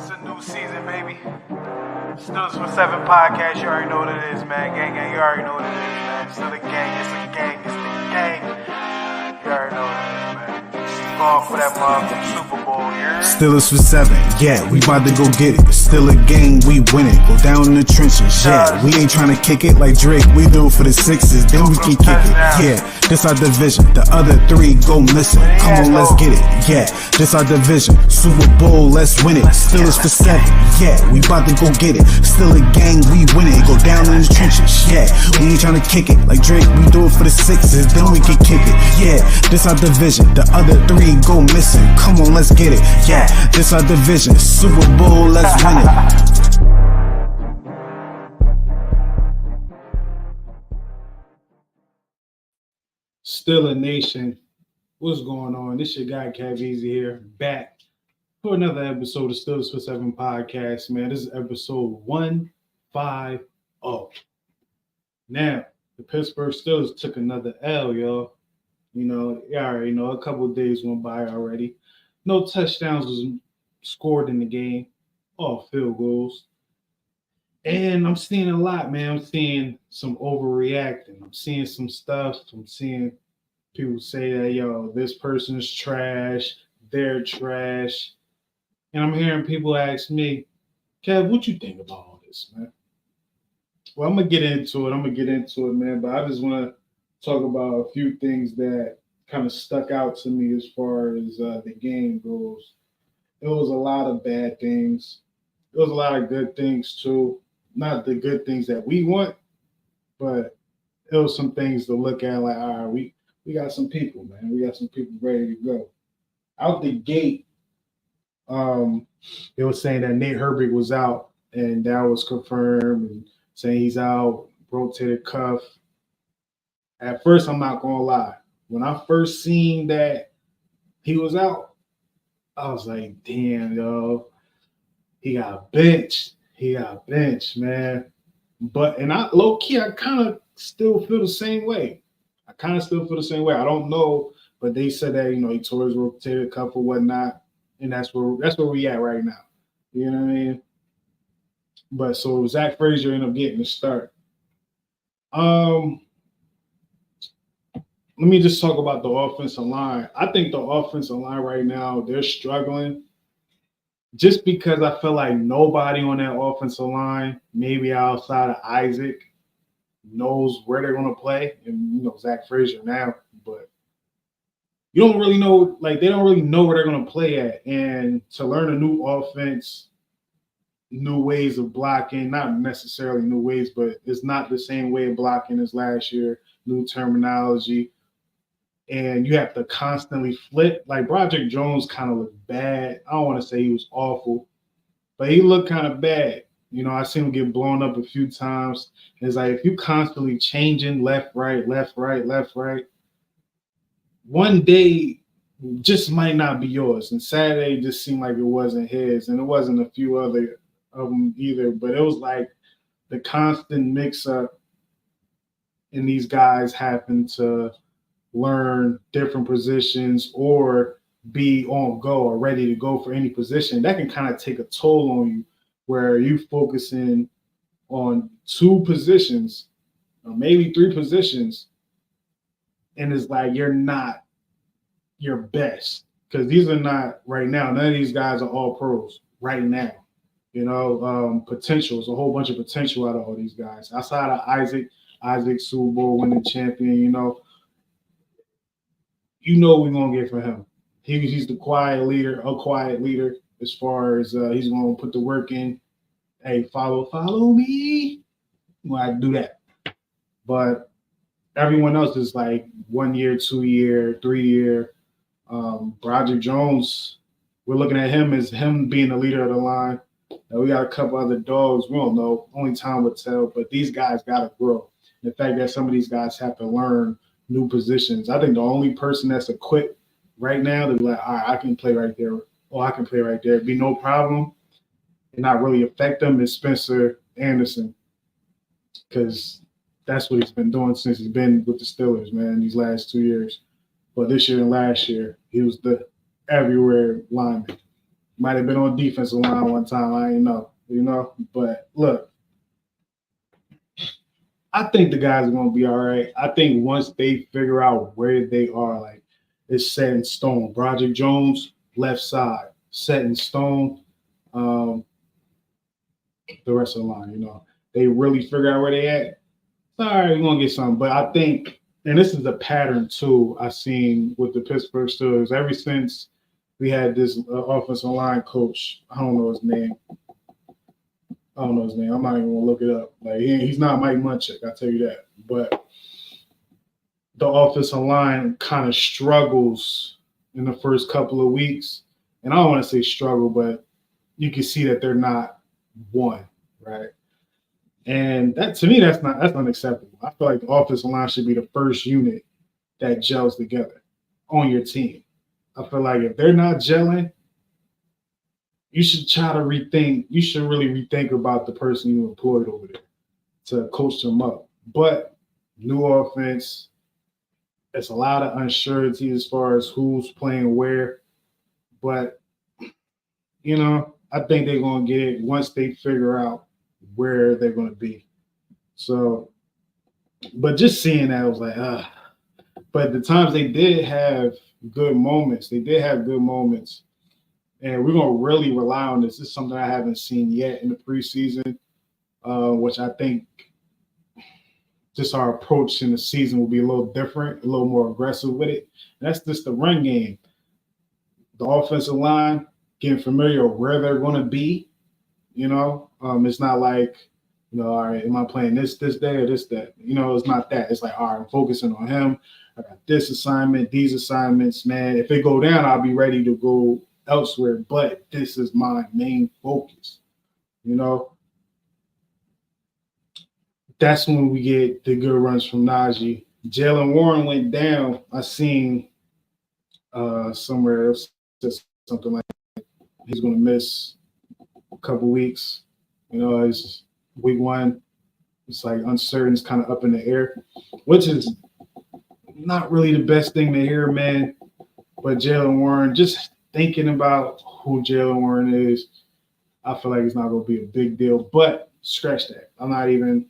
It's a new season, baby. Still for 7 podcast. You already know what it is, man. Gang, you already know what it is, man. Still a gang. It's a gang. It's the gang. You already know what it is, man. Going for that motherfucking Super Bowl, yeah. Steelers for 7, yeah, we about to go get it. Still a game, we win it. Go down in the trenches, yeah. We ain't trying to kick it like Drake. We do it for the Sixes, then we can kick it, yeah. This our division, the other 3 go missing. Come on, let's get it, yeah. This our division, Super Bowl, let's win it. Steelers for 7, yeah, we about to go get it. Still a gang, we win it. Go down in the trenches, yeah. We ain't trying to kick it like Drake. We do it for the Sixes, then we can kick it, yeah. This our division, the other 3 go missing. Come on, let's get it, yeah. This our division, Super Bowl, let's win it. Steeler Nation, what's going on? This your guy Cav Easy here, back for another episode of Steelers for 7 podcast, man. This is episode 150. Now, the Pittsburgh Steelers took another L, y'all. You know, you already know, a couple of days went by already. No touchdowns was scored in the game, all field goals. And I'm seeing a lot, man. I'm seeing some overreacting. I'm seeing some stuff. I'm seeing people say that, yo, this person's trash, they're trash. And I'm hearing people ask me, Kev, what you think about all this, man? Well, I'm going to get into it, man. But I just want to talk about a few things that kind of stuck out to me as far as the game goes. It was a lot of bad things. It was a lot of good things, too. Not the good things that we want, but it was some things to look at like, all right, we got some people, man. We got some people ready to go. Out the gate, it was saying that Nate Herbig was out, and that was confirmed, and saying he's out, rotated cuff. At first, I'm not going to lie. When I first seen that he was out, I was like, damn, yo, he got benched. He got benched, man. And I low-key, I kind of still feel the same way. I don't know, but they said that, you know, he tore his rotator cuff or whatnot, and that's where we at right now. You know what I mean? But so Zach Frazier ended up getting the start. Let me just talk about the offensive line. I think the offensive line right now, they're struggling just because I feel like nobody on that offensive line, maybe outside of Isaac, knows where they're going to play. And, you know, Zach Frazier now. But you don't really know, like, they don't really know where they're going to play at. And to learn a new offense, new ways of blocking, not necessarily new ways, but it's not the same way of blocking as last year, new terminology. And you have to constantly flip. Like Broderick Jones kind of looked bad. I don't want to say he was awful, but he looked kind of bad. You know, I seen him get blown up a few times. And it's like if you constantly changing left, right, one day just might not be yours. And Saturday just seemed like it wasn't his. And it wasn't a few other of them either. But it was like the constant mix-up, and these guys happen to learn different positions or be on go or ready to go for any position. That can kind of take a toll on you where you focusing on 2 positions or maybe 3 positions, and it's like you're not your best because these are not right now. None of these guys are all pros right now. You know, potential. There's a whole bunch of potential out of all these guys. Outside of Isaac Super Bowl winning champion, you know we're going to get from him. He's the quiet leader as far as he's going to put the work in. Hey, follow me. Well, I do that. But everyone else is like 1 year, 2 year, 3 year. Broderick Jones, we're looking at him as him being the leader of the line. Now, we got a couple other dogs. We don't know. Only time will tell. But these guys got to grow. The fact that some of these guys have to learn new positions. I think the only person that's equipped right now to be like, all right, I can play right there, or I can play right there, be no problem, and not really affect them is Spencer Anderson, because that's what he's been doing since he's been with the Steelers, man, these last 2 years. But this year and last year, he was the everywhere lineman. Might have been on defensive line one time. I ain't know, But look, I think the guys are going to be all right. I think once they figure out where they are, like it's set in stone. Broderick Jones, left side, set in stone. The rest of the line, they really figure out where they at. All right, we're going to get something. But I think, and this is a pattern too, I've seen with the Pittsburgh Steelers ever since we had this offensive line coach. I don't know his name. I'm not even gonna look it up. Like he's not Mike Munchak, I'll tell you that. But the offensive line kind of struggles in the first couple of weeks, and I don't want to say struggle, but you can see that they're not one, right? And that to me, that's unacceptable. I feel like the offensive line should be the first unit that gels together on your team. I feel like if they're not gelling, you should try to rethink. You should really rethink about the person you employed over there to coach them up. But new offense, it's a lot of uncertainty as far as who's playing where. But, I think they're going to get it once they figure out where they're going to be. So, but just seeing that, I was like, But the times they did have good moments. And we're going to really rely on this. This is something I haven't seen yet in the preseason, which I think just our approach in the season will be a little different, a little more aggressive with it. And that's just the run game. The offensive line, getting familiar with where they're going to be. It's not like, all right, am I playing this day or this, that? It's not that. It's like, all right, I'm focusing on him. I got this assignment, these assignments, man. If they go down, I'll be ready to go elsewhere, but this is my main focus. That's when we get the good runs from Najee. Jalen Warren went down. I seen somewhere else something like that. He's going to miss a couple weeks. It's week 1. It's like uncertain. It's kind of up in the air, which is not really the best thing to hear, man. But Jalen Warren, just thinking about who Jalen Warren is, I feel like it's not going to be a big deal. But scratch that. I'm not even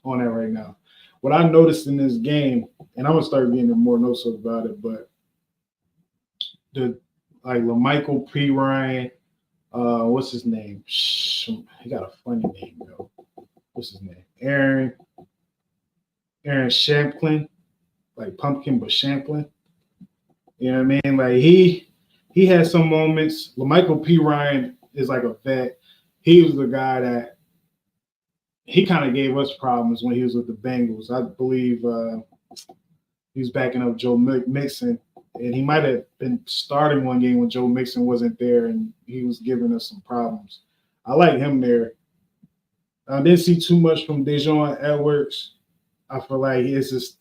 on that right now. What I noticed in this game, and I'm going to start getting more notes about it, but LaMichael P. Ryan, what's his name? He got a funny name, though. What's his name? Aaron Shamplin, like Pumpkin, but Shamplin. You know what I mean? Like he had some moments. LaMichael P. Ryan is like a vet. He was the guy that he kind of gave us problems when he was with the Bengals. I believe he was backing up Joe Mixon, and he might have been starting one game when Joe Mixon wasn't there, and he was giving us some problems. I like him there. I didn't see too much from Dejon Edwards. I feel like it's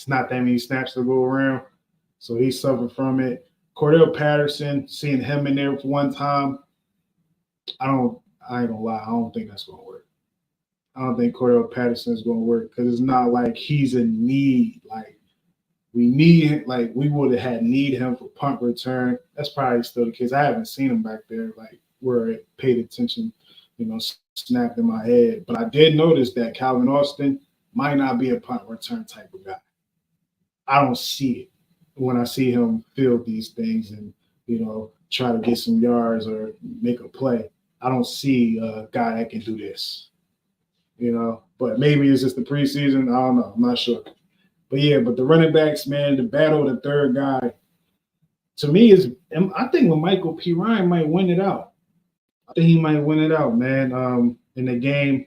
not that many snaps to go around, so he suffered from it. Cordell Patterson, seeing him in there for one time, I ain't gonna lie, I don't think that's gonna work. I don't think Cordell Patterson is gonna work because it's not like he's in need. Like we would have had need him for punt return. That's probably still the case. I haven't seen him back there like where it paid attention, snapped in my head. But I did notice that Calvin Austin might not be a punt return type of guy. I don't see it when I see him field these things and try to get some yards or make a play. I don't see a guy that can do this, but maybe it's just the preseason. I don't know. I'm not sure. But the running backs, man, the battle of the third guy, to me I think LaMichael P. Ryan might win it out. I think he might win it out, man. In the game,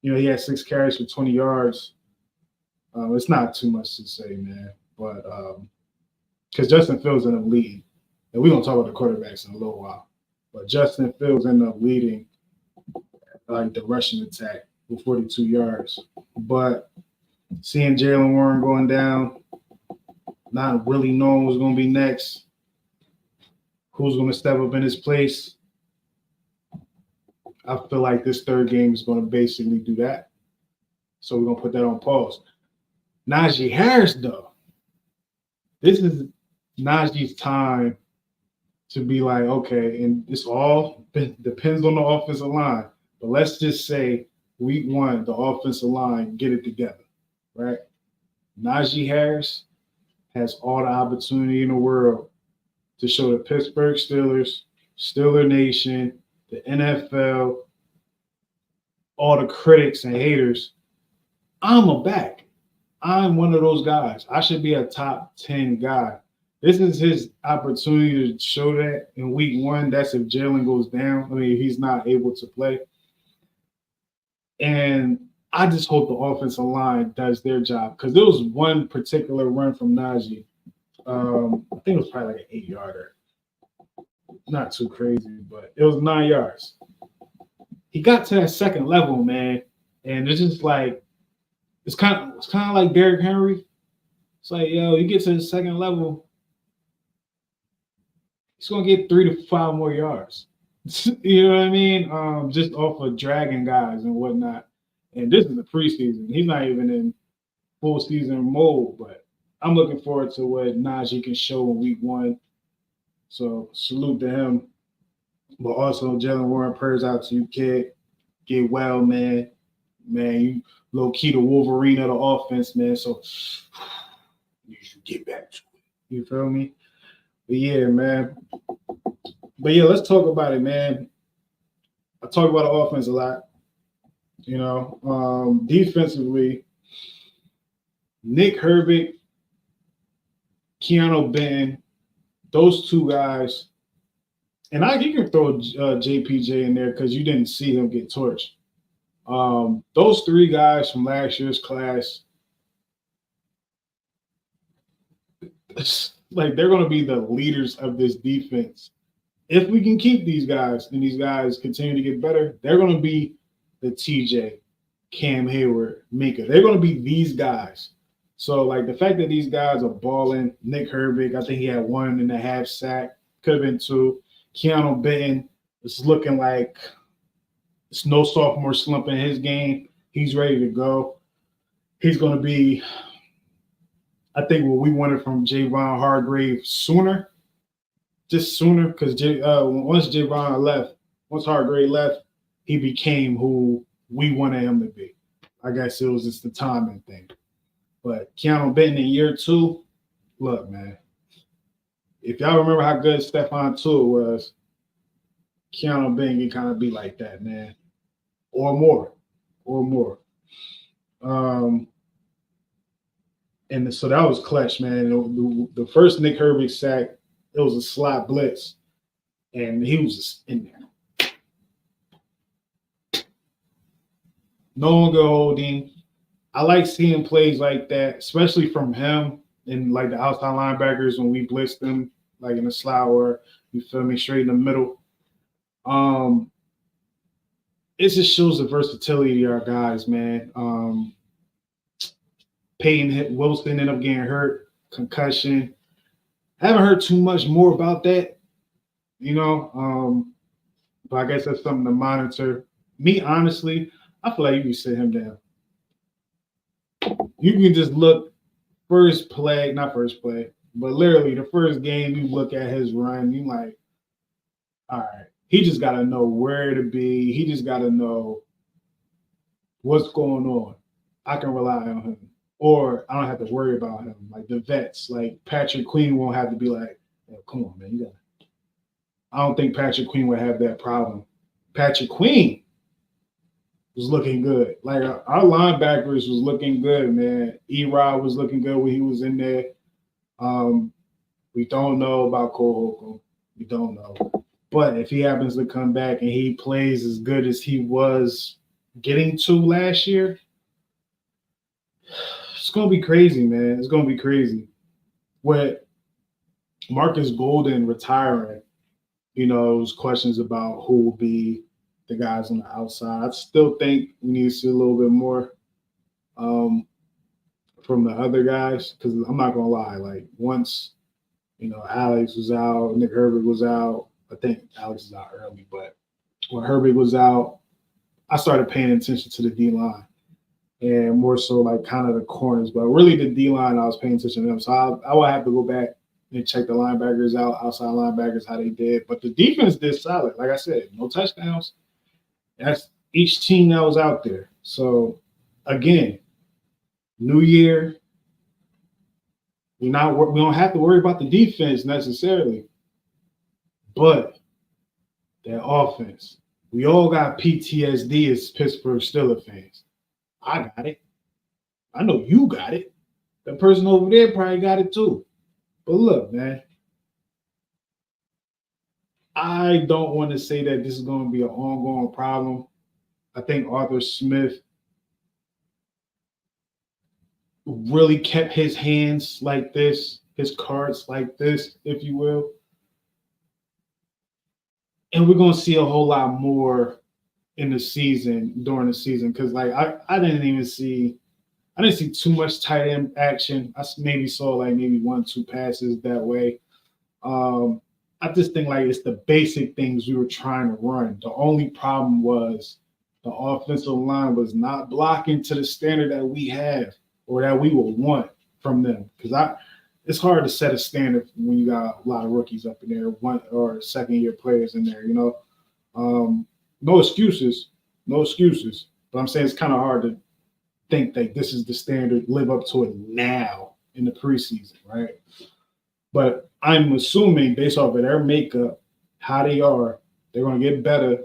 he had 6 carries for 20 yards. It's not too much to say, man, but because Justin Fields ended up leading, and we're going to talk about the quarterbacks in a little while. But Justin Fields ended up leading the rushing attack with 42 yards. But seeing Jalen Warren going down, not really knowing what's going to be next, who's going to step up in his place, I feel like this third game is going to basically do that. So we're going to put that on pause. Najee Harris, though. This is Najee's time to be like, okay, and it's all depends on the offensive line. But let's just say week one, the offensive line get it together, right? Najee Harris has all the opportunity in the world to show the Pittsburgh Steelers, Steeler Nation, the NFL, all the critics and haters, I'm a back. I'm one of those guys. I should be a top 10 guy. This is his opportunity to show that in week one. That's if Jalen goes down. I mean, if he's not able to play. And I just hope the offensive line does their job because there was one particular run from Najee. I think it was probably like an 8-yarder. Not too crazy, but it was 9 yards. He got to that second level, man, and it's just like it's kind of like Derrick Henry. It's like, yo, you get to the second level, he's gonna get 3 to 5 more yards. You know what I mean? Just off of dragging guys and whatnot. And this is the preseason. He's not even in full season mode, but I'm looking forward to what Najee can show in week one. So salute to him. But also Jalen Warren, prayers out to you, kid. Get well, man. Man, you low key the Wolverine of the offense, man. So you should get back to it. You feel me? But yeah, man. But yeah, let's talk about it, man. I talk about the offense a lot. You know, defensively, Nick Herbig, Keanu Benton, those two guys, and you can throw JPJ in there because you didn't see him get torched. Those three guys from last year's class, like they're going to be the leaders of this defense. If we can keep these guys and these guys continue to get better, they're going to be the TJ, Cam Hayward, Minka. They're going to be these guys. So, like, the fact that these guys are balling, Nick Herbig, I think he had 1.5 sack, could have been 2. Keanu Benton is looking like it's no sophomore slump in his game. He's ready to go. He's going to be, I think, what we wanted from Javon Hargrave sooner, just sooner, because once Javon left, once Hargrave left, he became who we wanted him to be. I guess it was just the timing thing. But Keanu Benton in year 2, look, man, if y'all remember how good Stephon Tuitt was, Keanu Benton can kind of be like that, man, or more. And so that was clutch, man. The first Nick Herbig sack, it was a slot blitz, and he was just in there. No one could hold him. I like seeing plays like that, especially from him and like the outside linebackers when we blitzed them, like in the slot or you feel me, straight in the middle. It just shows the versatility of our guys, man. Peyton Wilson ended up getting hurt, concussion. I haven't heard too much more about that, you know. But I guess that's something to monitor. Me, honestly, I feel like you can sit him down. You can just look not first play, but literally the first game you look at his run, you like, all right, he just got to know where to be. He just got to know what's going on. I can rely on him, or I don't have to worry about him. Like the vets, like Patrick Queen won't have to be like, oh, come on, man, you got. I don't think Patrick Queen would have that problem. Patrick Queen was looking good. Like our linebackers was looking good, man. E-Rod was looking good when he was in there. We don't know about Cole Holcomb. We don't know. But if he happens to come back and he plays as good as he was getting to last year, it's going to be crazy, man. It's going to be crazy. With Marcus Golden retiring, you know, it was questions about who will be the guys on the outside. I still think we need to see a little bit more from the other guys because I'm not going to lie. Like once, you know, Alex was out, Nick Herbig was out. I think Alex is out early, but when Herbig was out, I started paying attention to the D-line and more so like kind of the corners. But really the D-line, I was paying attention to them. So I will have to go back and check the linebackers out, outside linebackers, how they did. But the defense did solid. Like I said, no touchdowns. That's each team that was out there. So again, new year. We don't have to worry about the defense necessarily, but that offense. We all got PTSD as Pittsburgh Steelers fans. I got it. I know you got it. The person over there probably got it too. But look, man, I don't want to say that this is going to be an ongoing problem. I think Arthur Smith really kept his hands like this, his cards like this, if you will. And we're going to see a whole lot more in the season, during the season, because like I didn't see too much tight end action. I maybe saw like maybe 1-2 passes that way. I just think like it's the basic things we were trying to run. The only problem was the offensive line was not blocking to the standard that we have or that we would want from them. Because it's hard to set a standard when you got a lot of rookies up in there, one or second-year players in there. No excuses. But I'm saying it's kind of hard to think that this is the standard, live up to it now in the preseason, right? But I'm assuming based off of their makeup, how they are, they're going to get better,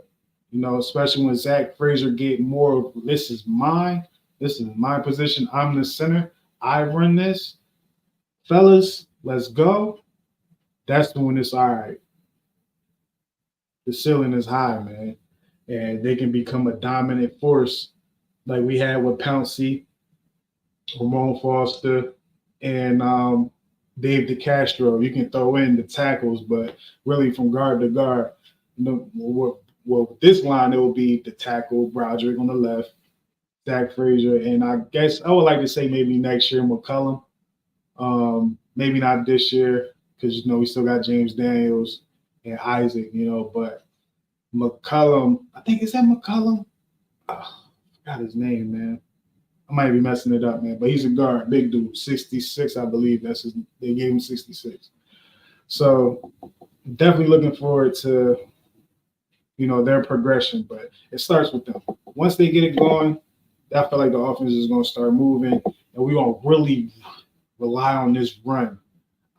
especially when Zach Frazier get more of this is my position. I'm the center. I run this. Fellas, let's go. That's when it's all right. The ceiling is high, man. And they can become a dominant force like we had with Pouncey, Ramon Foster, and Dave DeCastro. You can throw in the tackles, but really from guard to guard, with this line, it will be the tackle, Broderick on the left, Zach Frazier, and I guess I would like to say maybe next year McCullum. Maybe not this year because we still got James Daniels and Isaac, but McCullum, I think is that McCullum? Oh, I forgot his name, man. I might be messing it up, man, but he's a guard, big dude, 66, I believe. They gave him 66. So definitely looking forward to their progression, but it starts with them. Once they get it going, I feel like the offense is going to start moving, and we're going to really rely on this run.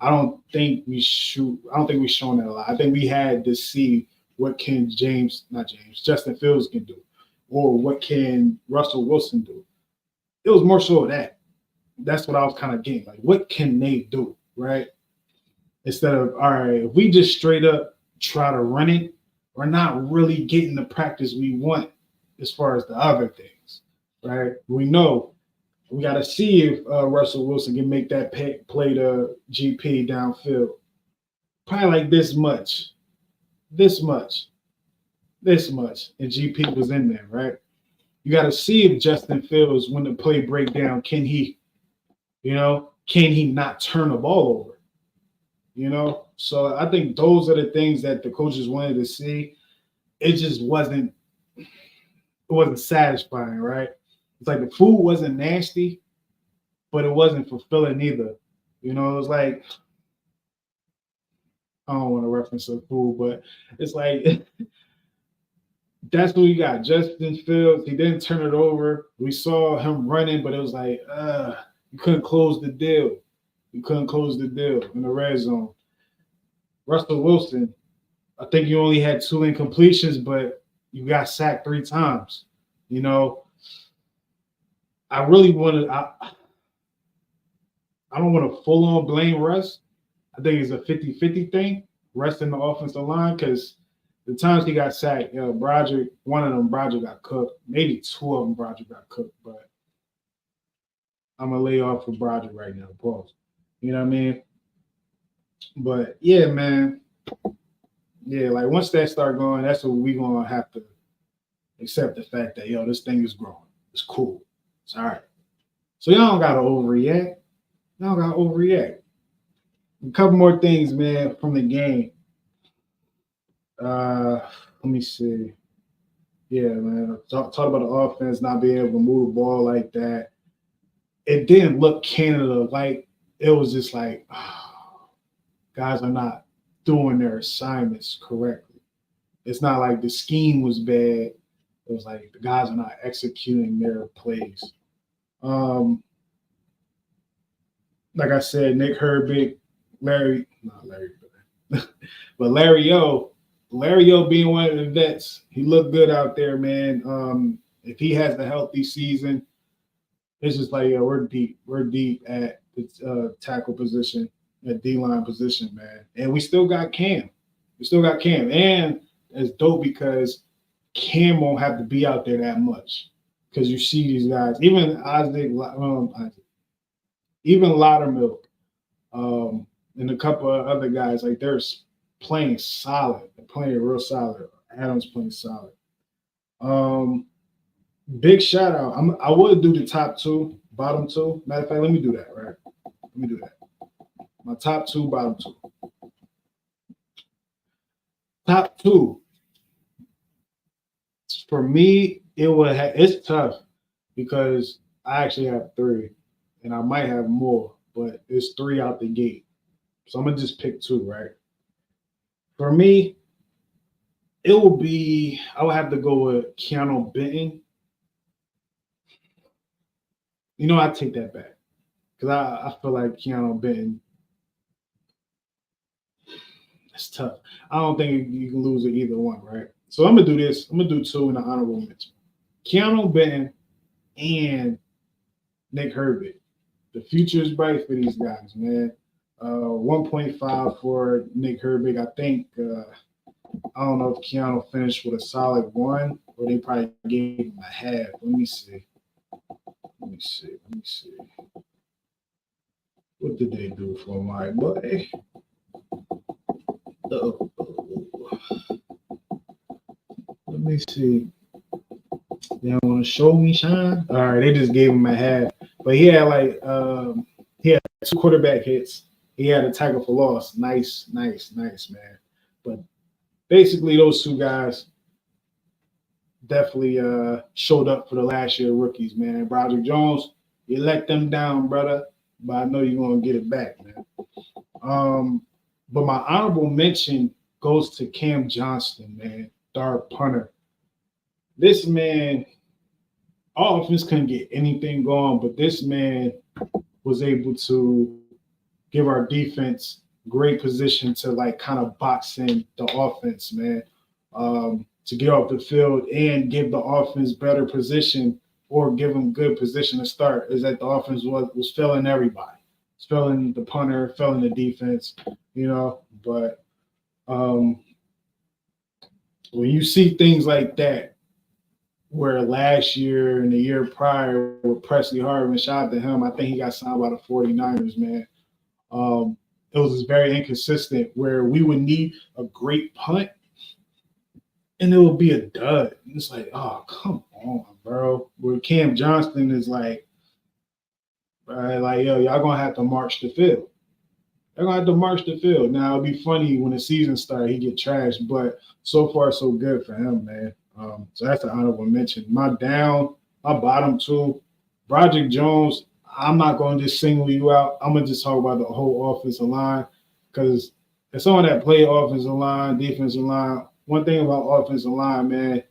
I don't think we've shown that a lot. I think we had to see what can Justin Fields can do, or what can Russell Wilson do. It was more so of that. That's what I was kind of getting. Like, what can they do, right? Instead of, all right, if we just straight up try to run it, we're not really getting the practice we want as far as the other things, right? We know we got to see if Russell Wilson can make that play to GP downfield. Probably like this much, and GP was in there, right? You got to see if Justin Fields, when the play break down, can he not turn the ball over? So I think those are the things that the coaches wanted to see. It just wasn't satisfying, right? It's like the food wasn't nasty, but it wasn't fulfilling either. It was like, I don't want to reference the food, but it's like that's what we got. Justin Fields, he didn't turn it over. We saw him running, but it was like, you couldn't close the deal. in the red zone. Russell Wilson, I think you only had 2 incompletions, but you got sacked 3 times. I really want to. I don't want to full on blame Russ. I think it's a 50-50 thing, Russ in the offensive line, because the times he got sacked, Broderick, one of them, Broderick got cooked. Maybe 2 of them, Broderick got cooked, but I'm going to lay off for Broderick right now. Pause. You know what I mean? But, yeah, man. Yeah, like once that start going, that's what we're going to have to accept the fact that, this thing is growing. It's cool. It's all right. So y'all don't got to overreact. A couple more things, man, from the game. Let me see. Yeah, man. Talk about the offense not being able to move the ball like that. It didn't look Canada like. It was just like, guys are not doing their assignments correctly. It's not like the scheme was bad. It was like the guys are not executing their plays. Like I said, Nick Herbig, not Larry, but Larry O being one of the vets, he looked good out there, man. If he has a healthy season, it's just like, we're deep. We're deep at the tackle position, at D-line position, man. And we still got Cam. And it's dope because Cam won't have to be out there that much because you see these guys, even even Loudermilk, and a couple of other guys, like they're playing solid. They're playing real solid. Adams playing solid. Big shout out. I would do the top two, bottom two. Matter of fact, let me do that, right? Let me do that. My top two, bottom two. Top two. For me, it's tough because I actually have three, and I might have more, but it's three out the gate. So I'm gonna just pick two, right? For me, I would have to go with Keanu Benton. You know, I take that back because I feel like Keanu Benton. It's tough. I don't think you can lose with either one, right? So I'm gonna do this. I'm gonna do two in the honorable mention. Keanu Benton and Nick Herbig. The future is bright for these guys, man. 1.5 for Nick Herbig. I think I don't know if Keanu finished with a solid one, or they probably gave him a half. Let me see. What did they do for my boy? Let me see. They don't want to show me shine. All right, they just gave him a half, but he had he had two quarterback hits. He had a tackle for loss. Nice, man. But basically, those two guys definitely showed up for the last year rookies, man. Broderick Jones, you let them down, brother, but I know you're gonna get it back, man. But my honorable mention goes to Cam Johnston, man, dart punter. This man, our offense couldn't get anything going, but this man was able to give our defense great position to like kind of box in the offense, man, to get off the field and give the offense better position or give them good position to start. Is that the offense was failing everybody. It's failing the punter, failing the defense, you know. But when you see things like that, where last year and the year prior with Presley Harvin, shout out to him, I think he got signed by the 49ers, man. It was very inconsistent where we would need a great punt and it would be a dud. It's like, oh, come on, bro. Where Cam Johnston is like, yo, y'all gonna have to march the field. They're gonna have to march the field. Now it'll be funny when the season starts, he get trashed, but so far so good for him, man. So that's an honorable mention. My bottom two, Broderick Jones. I'm not going to just single you out. I'm going to just talk about the whole offensive line because as someone that played offensive line, defensive line, one thing about offensive line, man,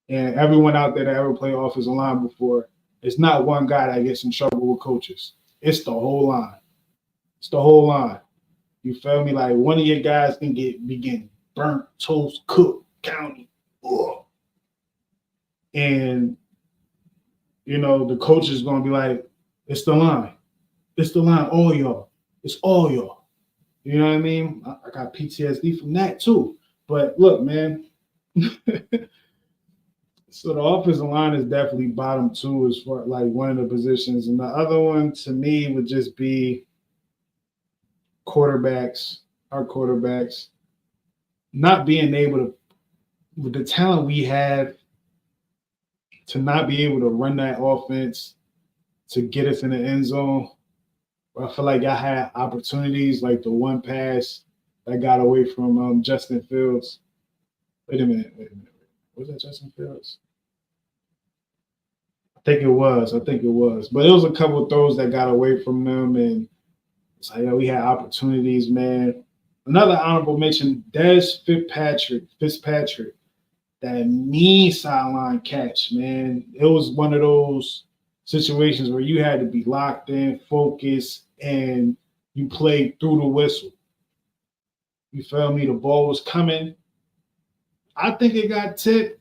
and everyone out there that ever played offensive line before, it's not one guy that gets in trouble with coaches. It's the whole line. It's the whole line. You feel me? Like one of your guys can be getting burnt, toast, cooked, county. Ugh. And, you know, the coach is going to be like, it's the line. It's the line. All y'all. It's all y'all. You know what I mean? I got PTSD from that too. But look, man. So the offensive line is definitely bottom two as far like one of the positions. And the other one to me would just be quarterbacks, our quarterbacks, not being able to, with the talent we have, to not be able to run that offense to get us in the end zone. I feel like I had opportunities like the one pass that got away from Justin Fields. Wait a minute. Was that Justin Fields? I think it was. But it was a couple of throws that got away from them, and it's like, we had opportunities, man. Another honorable mention, Des Fitzpatrick, that mean sideline catch, man. It was one of those situations where you had to be locked in, focused, and you played through the whistle. You feel me? The ball was coming. I think it got tipped.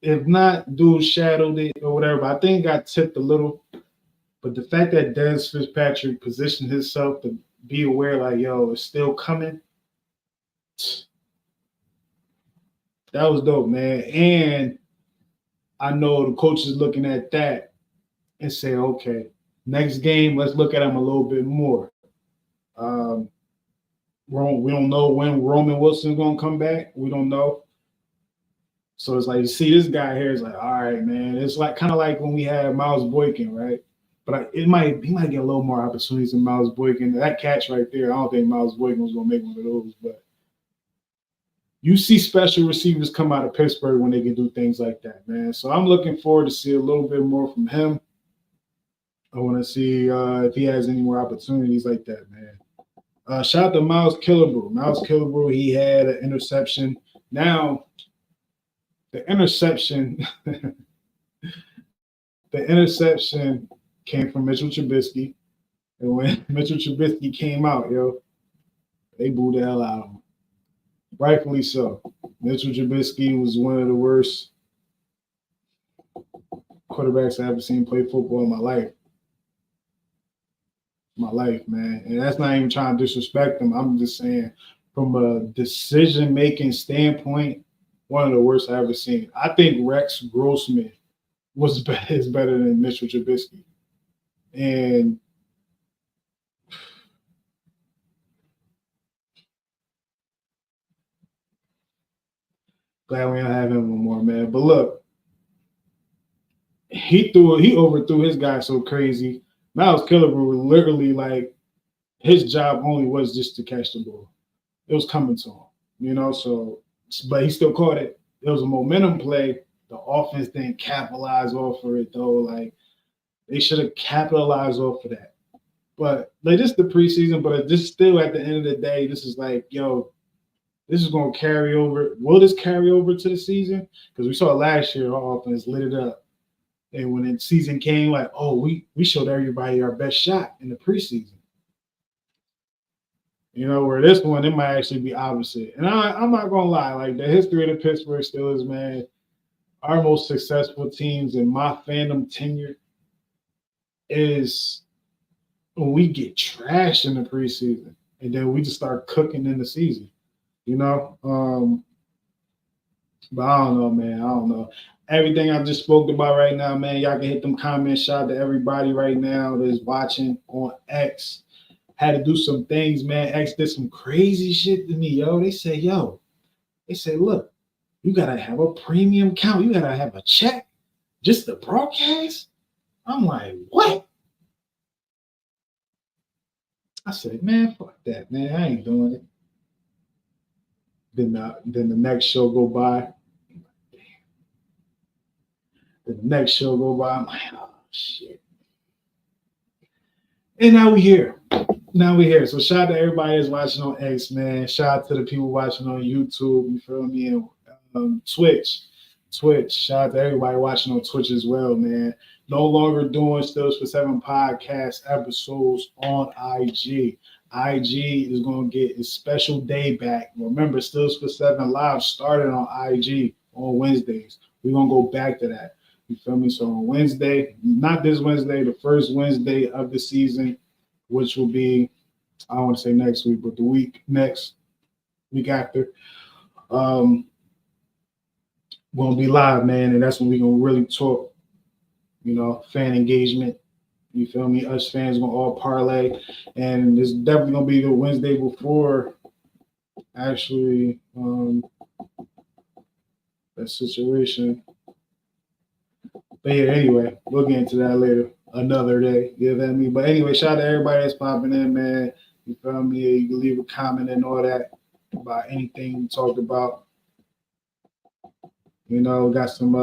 If not, dude shadowed it or whatever. But I think it got tipped a little. But the fact that Des Fitzpatrick positioned himself to be aware, like, yo, it's still coming. That was dope, man. And I know the coach is looking at that and say, okay, next game, let's look at him a little bit more. We don't know when Roman Wilson's going to come back. We don't know. So it's like, you see this guy here, it's like, all right, man. It's like kind of like when we had Miles Boykin, right? But he might get a little more opportunities than Miles Boykin. That catch right there, I don't think Miles Boykin was going to make one of those. But you see special receivers come out of Pittsburgh when they can do things like that, man. So I'm looking forward to see a little bit more from him. I want to see if he has any more opportunities like that, man. Shout out to Miles Killebrew. Miles Killebrew, he had an interception. Now, the interception came from Mitchell Trubisky. And when Mitchell Trubisky came out, they booed the hell out of him. Rightfully so. Mitchell Trubisky was one of the worst quarterbacks I ever seen play football in my life. Man. And that's not even trying to disrespect him. I'm just saying, from a decision-making standpoint, one of the worst I ever seen. I think Rex Grossman is better than Mitchell Trubisky. And glad we don't have him no more, man. But look, he overthrew his guy so crazy. Miles Killebrew literally, like, his job only was just to catch the ball. It was coming to him, so, but he still caught it. It was a momentum play. The offense didn't capitalize off of it, though. Like, they should have capitalized off of that. But, like, this is the preseason, but just still at the end of the day, this is like, this is going to carry over. Will this carry over to the season? Because we saw last year our offense lit it up. And when the season came, like, oh, we showed everybody our best shot in the preseason. Where this one, it might actually be opposite. And I'm not going to lie. Like, the history of the Pittsburgh Steelers, man, our most successful teams in my fandom tenure is when we get trashed in the preseason. And then we just start cooking in the season, But I don't know, man. I don't know. Everything I just spoke about right now, man, y'all can hit them comments. Shout out to everybody right now that's watching on X. Had to do some things, man. X did some crazy shit to me, They say, look, you got to have a premium account. You got to have a check just to broadcast. I'm like, what? I said, man, fuck that, man. I ain't doing it. Then the next show go by. The next show go by. I'm like, oh, shit. And now we here. So shout out to everybody that's watching on X, man. Shout out to the people watching on YouTube. You feel me? And Twitch. Shout out to everybody watching on Twitch as well, man. No longer doing Stills for 7 podcast episodes on IG. IG is going to get its special day back. Remember, Stills for 7 Live started on IG on Wednesdays. We're going to go back to that. You feel me? So on Wednesday, not this Wednesday, the first Wednesday of the season, which will be, I don't want to say next week, but the week after, going to be live, man. And that's when we're going to really talk, fan engagement. You feel me? Us fans going to all parlay. And it's definitely going to be the Wednesday before, actually, that situation. But yeah, anyway, we'll get into that later. Another day. You know what I mean? But anyway, shout out to everybody that's popping in, man. You feel me? You can leave a comment and all that about anything we talked about. Got some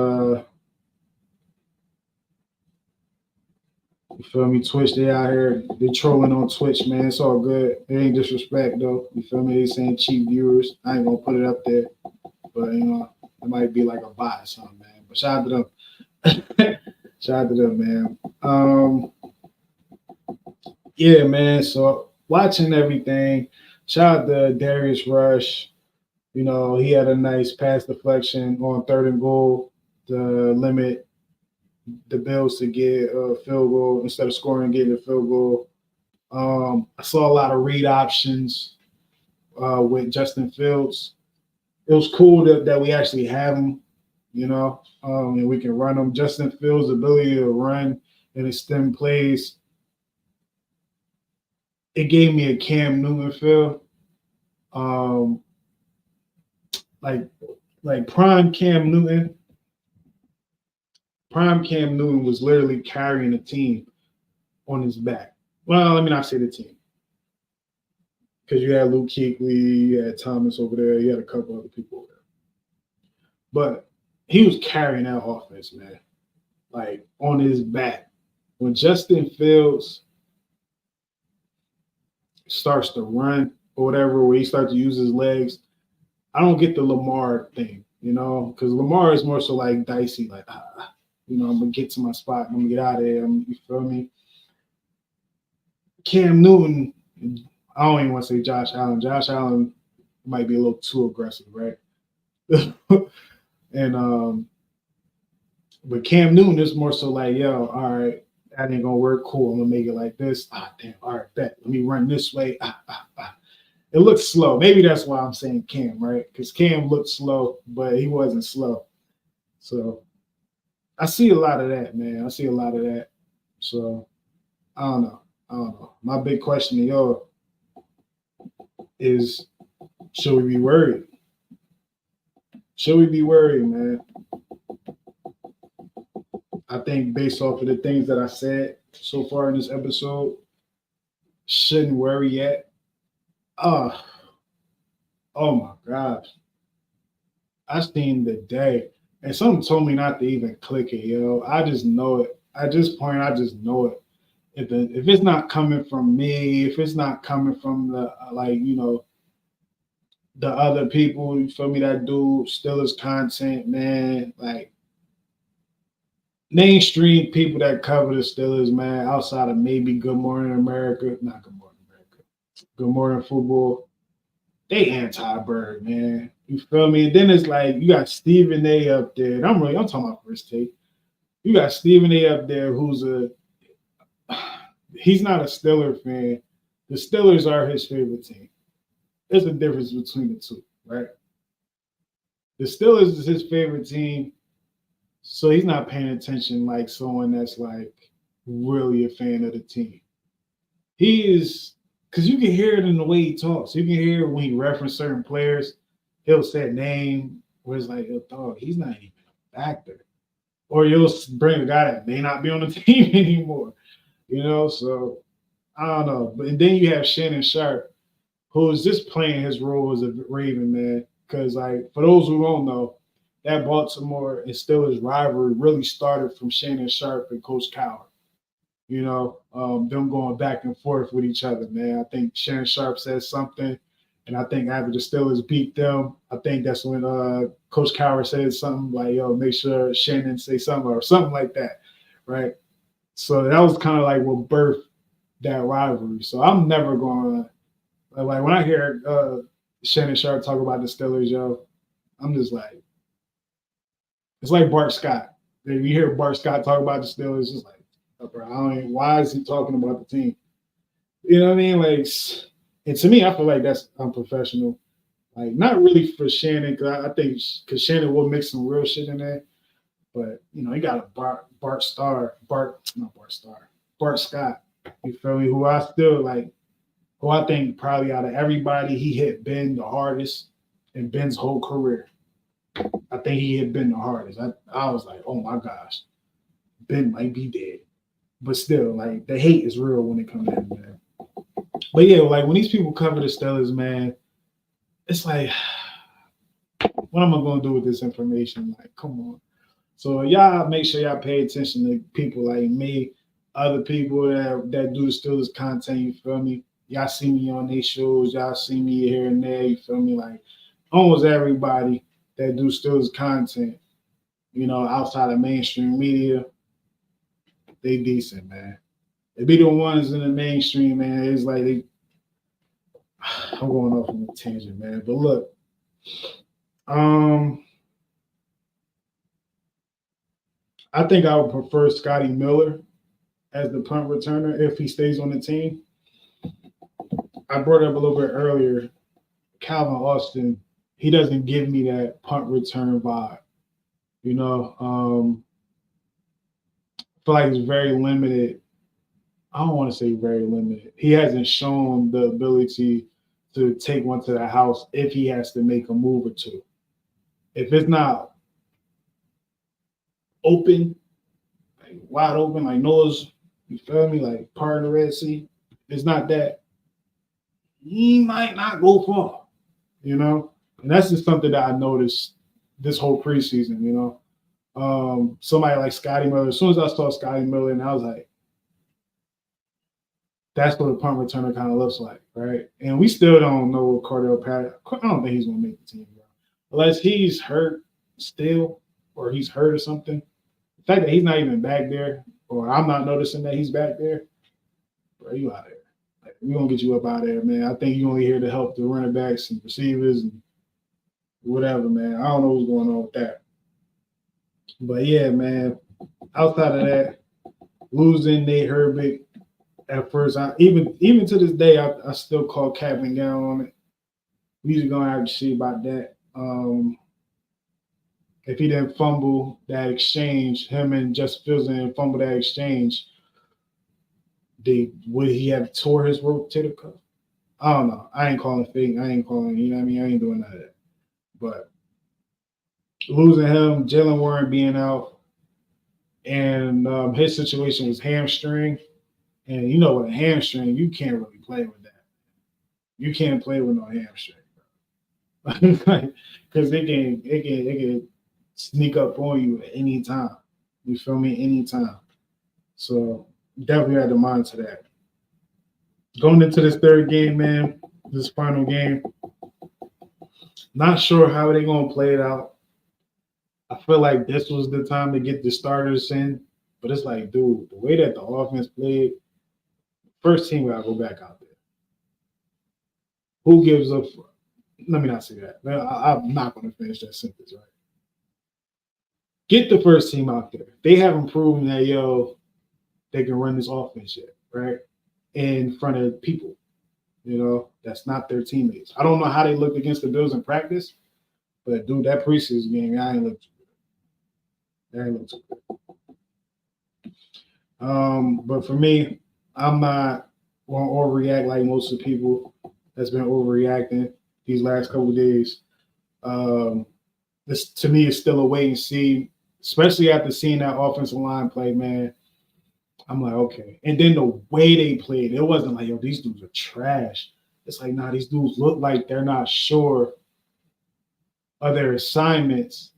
You feel me? Twitch, they out here, they trolling on Twitch, man. It's all good. It ain't disrespect though. You feel me? They saying cheap viewers. I ain't gonna put it up there, but it might be like a bot or something, man. But shout out to them. Shout out to them, man. Yeah, man. So watching everything. Shout out to Darius Rush. He had a nice pass deflection on 3rd and goal to limit the Bills to get a field goal instead of scoring and getting a field goal. I saw a lot of read options with Justin Fields. It was cool that we actually have him, and we can run him. Justin Fields' ability to run and extend plays, it gave me a Cam Newton feel. Like prime Cam Newton. Prime Cam Newton was literally carrying the team on his back. Well, let me not say the team. Because you had Luke Kuechly, you had Thomas over there, you had a couple other people over there. But he was carrying that offense, man. Like, on his back. When Justin Fields starts to run or whatever, where he starts to use his legs, I don't get the Lamar thing, because Lamar is more so like dicey, like, I'm going to get to my spot. I'm going to get out of there. You feel me? Cam Newton, I don't even want to say Josh Allen. Josh Allen might be a little too aggressive, right? And but Cam Newton is more so like, yo, all right, that ain't going to work. Cool. I'm going to make it like this. Damn. All right, bet. Let me run this way. It looks slow. Maybe that's why I'm saying Cam, right? Because Cam looked slow, but he wasn't slow. So I see a lot of that, man. I see a lot of that. So I don't know. My big question to y'all is, should we be worried? Should we be worried, man? I think based off of the things that I said so far in this episode, shouldn't worry yet. Oh my gosh. I seen the day. And something told me not to even click it, yo. I just know it. At this point, I just know it. If it's not coming from me, if it's not coming from the the other people, you feel me, that do Steelers content, man, like mainstream people that cover the Steelers, man, outside of maybe Good Morning America, not Good Morning America, Good Morning Football, they anti-Bird, man. You feel me? And then it's like you got Stephen A up there. And I'm talking about First Take. You got Stephen A up there he's not a Steeler fan. The Steelers are his favorite team. There's a difference between the two, right? The Steelers is his favorite team, so he's not paying attention like someone that's like really a fan of the team. He is, because you can hear it in the way he talks. You can hear when he references certain players, he'll say a name where it's like, dog, he's not even a factor. Or you'll bring a guy that may not be on the team anymore, So I don't know. But and then you have Shannon Sharp, who is just playing his role as a Raven, man. Because, like, for those who don't know, that Baltimore and Steelers rivalry really started from Shannon Sharp and Coach Cowher. Them going back and forth with each other, man. I think Shannon Sharp said something, and I think after the Steelers beat them, I think that's when Coach Cowher said something like, yo, make sure Shannon say something or something like that, right? So that was kind of like what birthed that rivalry. So I'm never going to, like, when I hear Shannon Sharp talk about the Steelers, yo, I'm just like, it's like Bart Scott. You hear Bart Scott talk about the Steelers, it's like, bro, why is he talking about the team? You know what I mean? Like, and to me, I feel like that's unprofessional. Like, not really for Shannon, because I think because Shannon will mix some real shit in there. But, you got a Bart Scott, you feel me, who I still like, who I think probably out of everybody, he hit Ben the hardest in Ben's whole career. I think he hit Ben the hardest. I was like, oh my gosh, Ben might be dead. But still, like, the hate is real when it comes in, man. But yeah, like, when these people cover the Steelers, man, it's like, what am I going to do with this information? Like, come on. So y'all make sure y'all pay attention to people like me other people that do the Steelers content, you feel me? Y'all see me on these shows, y'all see me here and there, you feel me? Like almost everybody that do Steelers content, you know, outside of mainstream media, they decent, man. They be the ones in the mainstream, man. It's like I'm going off on a tangent, man. But look, I think I would prefer Scotty Miller as the punt returner if he stays on the team. I brought up a little bit earlier, Calvin Austin, he doesn't give me that punt return vibe. You know, I feel like he's very limited. I don't want to say very limited. He hasn't shown the ability to take one to the house if he has to make a move or two. If it's not open, like wide open, like Noah's, you feel me, like part of the Red Sea, it's not that, he might not go far, you know? And that's just something that I noticed this whole preseason, you know? Somebody like Scotty Miller, as soon as I saw Scotty Miller, and I was like, that's what a punt returner kind of looks like, right? And we still don't know what Cordell Patterson, I don't think he's going to make the team, bro. Unless he's hurt still, or he's hurt or something. The fact that he's not even back there, or I'm not noticing that he's back there, bro, you out there. Like, we're going to get you up out of there, man. I think you're only here to help the running backs and receivers and whatever, man. I don't know what's going on with that. But, yeah, man, outside of that, losing Nate Herbig at first, even to this day, I still call cap and gown on it. We usually going to have to see about that. If he didn't fumble that exchange, him and Justin Fields didn't fumble that exchange, would he have tore his rotator cuff? I don't know. I ain't calling fake. I ain't calling, you know what I mean? I ain't doing none of that. But losing him, Jalen Warren being out, and his situation was hamstring. And you know, with a hamstring, you can't really play with that. You can't play with no hamstring, bro. Because it can sneak up on you at any time. You feel me? Anytime. So definitely had to monitor that. Going into this third game, man, this final game, not sure how they're going to play it out. I feel like this was the time to get the starters in, but it's like, dude, the way that the offense played, first team got to go back out there. Who gives up? Let me not say that. I'm not going to finish that sentence, right? Get the first team out there. They haven't proven that, they can run this offense yet, right? In front of people. You know, that's not their teammates. I don't know how they looked against the Bills in practice, but, dude, that preseason game, I ain't looked too good. I ain't looked too good. But for me, I'm not going to overreact like most of the people that's been overreacting these last couple of days. This, to me, is still a wait and see, especially after seeing that offensive line play, man. I'm like, okay. And then the way they played, it wasn't like, these dudes are trash. It's like, nah, these dudes look like they're not sure of their assignments.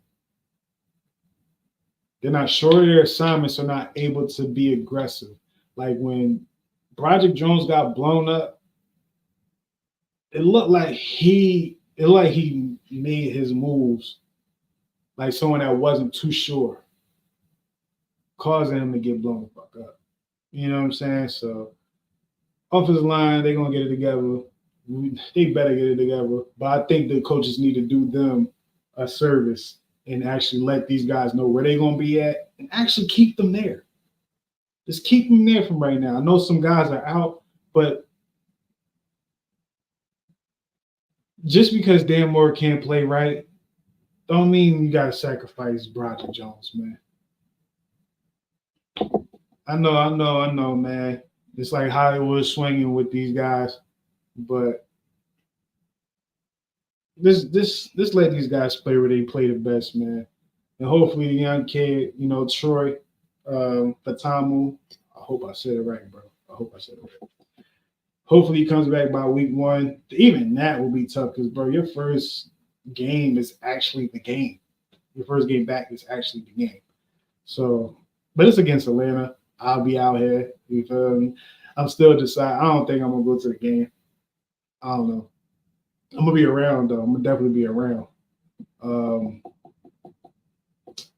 They're not sure of their assignments, are not able to be aggressive. Like when Broderick Jones got blown up, it looked like he made his moves like someone that wasn't too sure, causing him to get blown the fuck up. You know what I'm saying? So, offensive line, they're going to get it together. They better get it together. But I think the coaches need to do them a service and actually let these guys know where they're going to be at and actually keep them there. Just keep them there from right now. I know some guys are out, but just because Dan Moore can't play right, don't mean you got to sacrifice Broderick Jones, man. I know, man. It's like Hollywood swinging with these guys, but this let these guys play where they play the best, man. And hopefully the young kid, Troy Fatamu, I hope I said it right, bro. I hope I said it right. Hopefully he comes back by week 1. Even that will be tough because, bro, your first game is actually the game. Your first game back is actually the game. So, but it's against Atlanta. I'll be out here. You feel me? I'm still deciding. I don't think I'm gonna go to the game. I don't know. I'm gonna be around though. I'm gonna definitely be around. Um,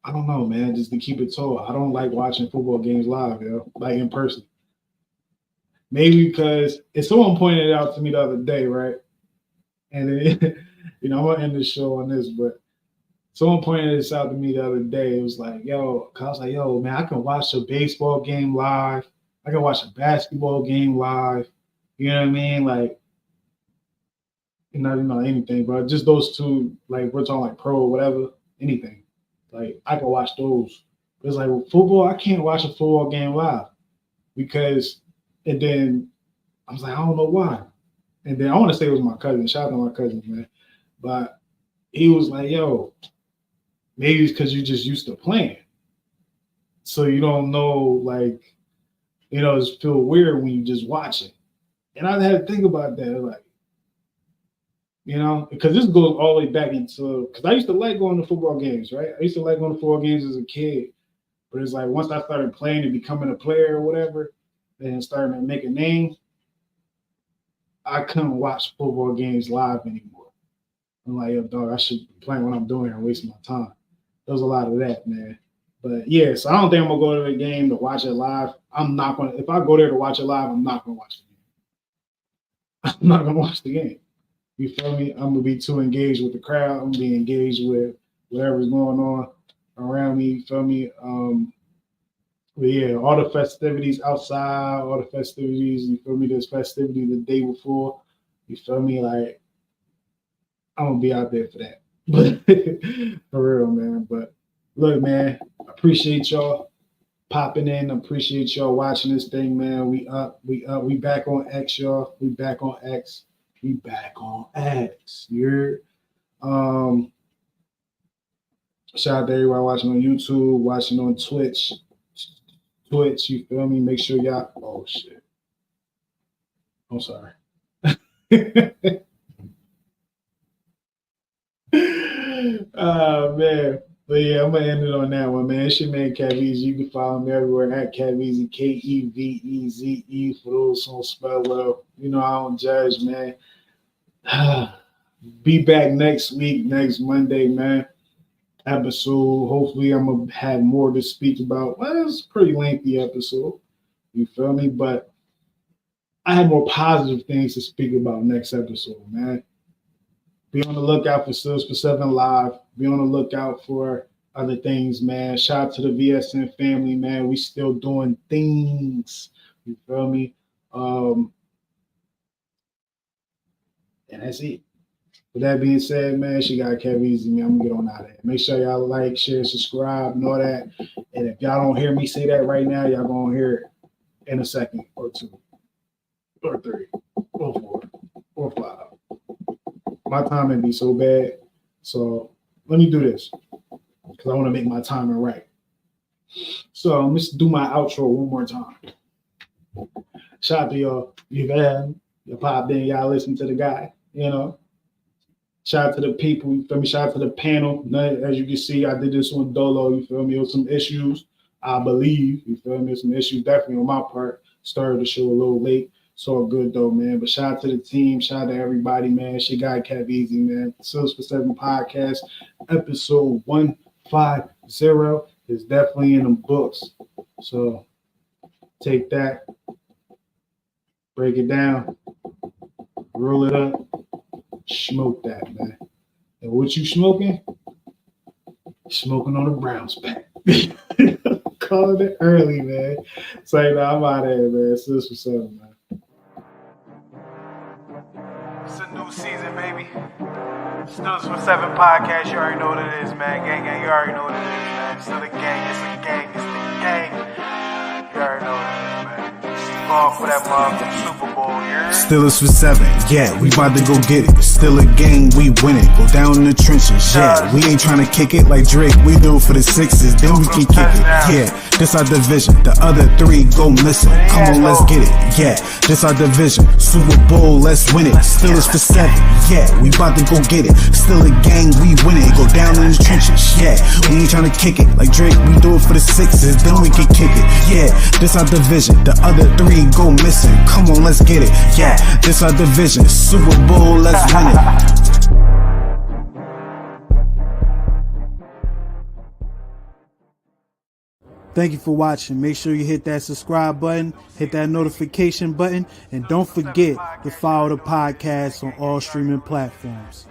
I don't know, man. Just to keep it total, I don't like watching football games live, like in person. Maybe because if someone pointed it out to me the other day, right? And then, I'm gonna end the show on this, but someone pointed this out to me the other day. It was like, yo, I was like, yo, man, I can watch a baseball game live. I can watch a basketball game live. You know what I mean? Like, not anything, but just those two, like we're talking like pro or whatever, anything. Like I can watch those. But it's like with football, I can't watch a football game live because, and then I was like, I don't know why. And then I want to say it was my cousin. Shout out to my cousin, man. But he was like, yo, maybe it's because you're just used to playing. So you don't know, like, it's feel weird when you just watch it. And I had to think about that, like, because this goes all the way back into, because I used to like going to football games, right? I used to like going to football games as a kid. But it's like once I started playing and becoming a player or whatever, and starting to make a name, I couldn't watch football games live anymore. I'm like, yo, dog, I should be playing what I'm doing here and wasting my time. There was a lot of that, man. But yeah, so I don't think I'm gonna go to the game to watch it live. I'm not gonna. If I go there to watch it live, I'm not gonna watch the game. I'm not gonna watch the game. You feel me? I'm gonna be too engaged with the crowd. I'm gonna be engaged with whatever's going on around me. You feel me? But yeah, all the festivities outside, all the festivities. You feel me? There's festivity the day before. You feel me? Like I'm gonna be out there for that. But for real, man. But look, man, appreciate y'all popping in. Appreciate y'all watching this thing, man. We back on X, y'all. We back on X. We back on X. You're shout out to everybody watching on YouTube, watching on Twitch. You feel me? Make sure y'all. Oh shit. I'm sorry. Oh man. But yeah, I'm gonna end it on that one, man. It's your man Kevezy. You can follow me everywhere at Kevezy, Keveze. For those who don't spell well, I don't judge, man. Be back next week, next Monday, man. Episode. Hopefully, I'm gonna have more to speak about. Well, it's a pretty lengthy episode. You feel me? But I have more positive things to speak about next episode, man. Be on the lookout for Sills for 7 Live. Be on the lookout for other things, man. Shout out to the VSN family, man. We still doing things. You feel me? And that's it. With that being said, man, she got Kevezy, man. I'm gonna get on out of here. Make sure y'all like, share, subscribe, and all that. And if y'all don't hear me say that right now, y'all gonna hear it in a second or two, or three, or four, or five. My timing be so bad. So let me do this because I want to make my timing right. So let's do my outro one more time. Shout out to y'all. You popped in, y'all listen to the guy, Shout out to the people, you feel me? Shout out to the panel. As you can see, I did this one dolo, you feel me? With some issues, I believe, you feel me? Some issues definitely on my part. Started the show a little late. It's all good though, man. But shout out to the team. Shout out to everybody, man. It's your guy Kevezy, man. Sills for 7 podcast, episode 150 is definitely in the books. So take that, break it down, roll it up, smoke that, man. And what you smoking? Smoking on the Browns pack. Calling it early, man. It's like, I'm out of here, man. Sills for 7, man. It's a new season, baby. Stills for 7 podcast. You already know what it is, man. Gang, you already know what it is, man. Still a gang. It's a gang. It's the gang. You already know what it is, man. going for that motherfucking Super Bowl, yeah? Steelers for 7, yeah, we about to go get it. Still a game, we win it. Go down in the trenches, yeah. We ain't trying to kick it like Drake. We do it for the sixes, then we can kick it. Yeah, this our division. The other 3 go missing. Come on, let's get it. Yeah, this our division. Super Bowl, let's win it. Steelers for 7, yeah, we about to go get it. Still a gang, we win it. Go down in the trenches, yeah. We ain't trying to kick it like Drake. We do it for the sixes, then we can kick it. Yeah, this our division. The other 3 go missing. Come on, let's get it. Yeah, this our division. Super Bowl, let's win it. Thank you for watching. Make sure you hit that subscribe button, hit that notification button, and don't forget to follow the podcast on all streaming platforms.